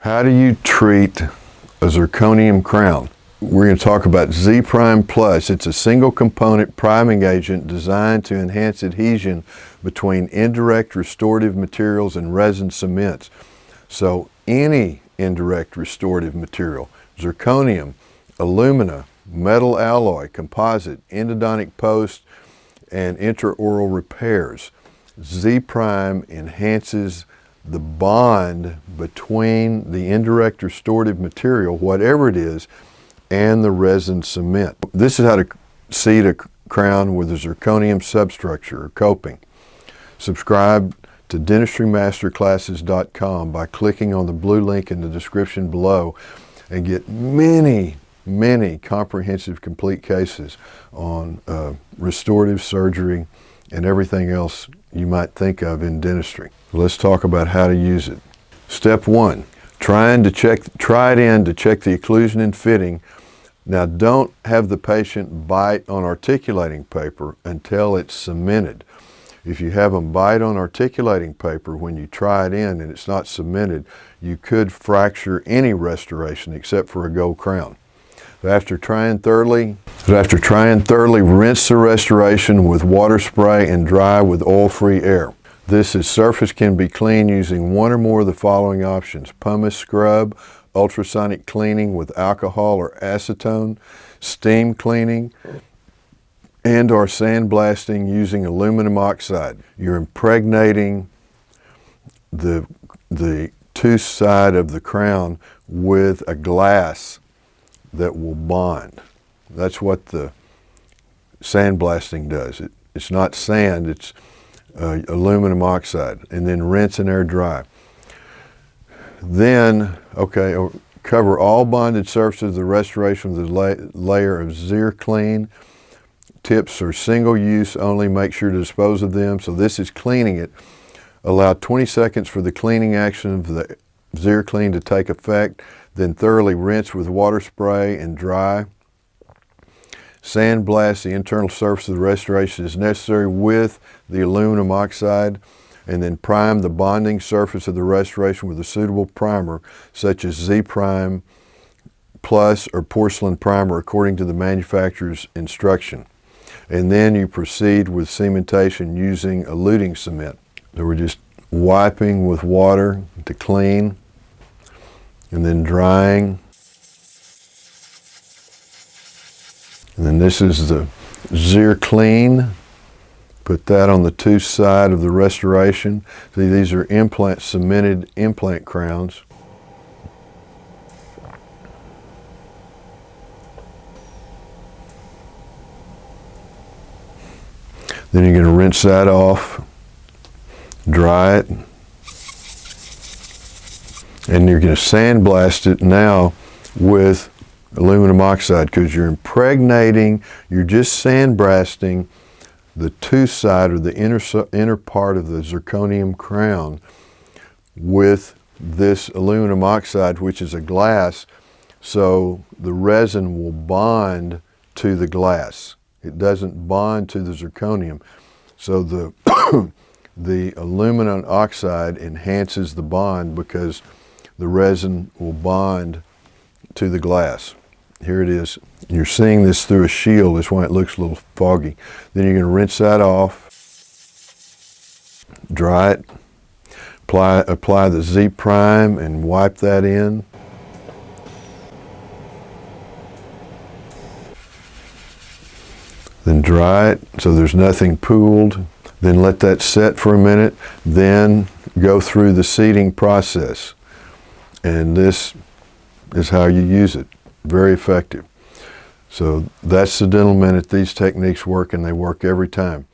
How do you treat a zirconium crown? We're going to talk about Z Prime Plus. It's a single component priming agent designed to enhance adhesion between indirect restorative materials and resin cements. So any indirect restorative material, zirconium, alumina, metal alloy, composite, endodontic post, and intraoral repairs. Z Prime enhances the bond between the indirect restorative material, whatever it is, and the resin cement. This is how to seat a crown with a zirconium substructure or coping. Subscribe to dentistrymasterclasses.com by clicking on the blue link in the description below and get many comprehensive complete cases on restorative surgery and everything else you might think of in dentistry. Let's talk about how to use it. Step 1, try it in to check the occlusion and fitting. Now don't have the patient bite on articulating paper until it's cemented. If you have them bite on articulating paper when you try it in and it's not cemented, you could fracture any restoration except for a gold crown. After trying thoroughly, rinse the restoration with water spray and dry with oil-free air. This surface can be cleaned using one or more of the following options: pumice scrub, ultrasonic cleaning with alcohol or acetone, steam cleaning, and or sandblasting using aluminum oxide. You're impregnating the tooth side of the crown with a glass that will bond. That's what the sandblasting does. It's not sand, it's aluminum oxide, and then rinse and air dry. Then, cover all bonded surfaces of the restoration with a layer of Zirclean. Tips are single use only, make sure to dispose of them. So this is cleaning it. Allow 20 seconds for the cleaning action of the Zirclean to take effect, then thoroughly rinse with water spray and dry. Sandblast the internal surface of the restoration as necessary with the aluminum oxide, and then prime the bonding surface of the restoration with a suitable primer such as Z Prime Plus or porcelain primer according to the manufacturer's instruction. And then you proceed with cementation using eluting cement. So we're just wiping with water to clean and then drying. And then this is the Zirclean. Put that on the tooth side of the restoration. See, these are cemented implant crowns. Then you're going to rinse that off, dry it, and you're going to sandblast it now with aluminum oxide because you're impregnating, you're just sandblasting the tooth side or the inner part of the zirconium crown with this aluminum oxide, which is a glass, so the resin will bond to the glass. It doesn't bond to the zirconium. So the the aluminum oxide enhances the bond because the resin will bond to the glass. Here it is. You're seeing this through a shield. That's why it looks a little foggy. Then you're going to rinse that off, dry it, apply the Z Prime and wipe that in. Then dry it so there's nothing pooled. Then let that set for a minute. Then go through the seating process. And this is how you use it. Very effective. So that's the Dental Minute. These techniques work, and they work every time.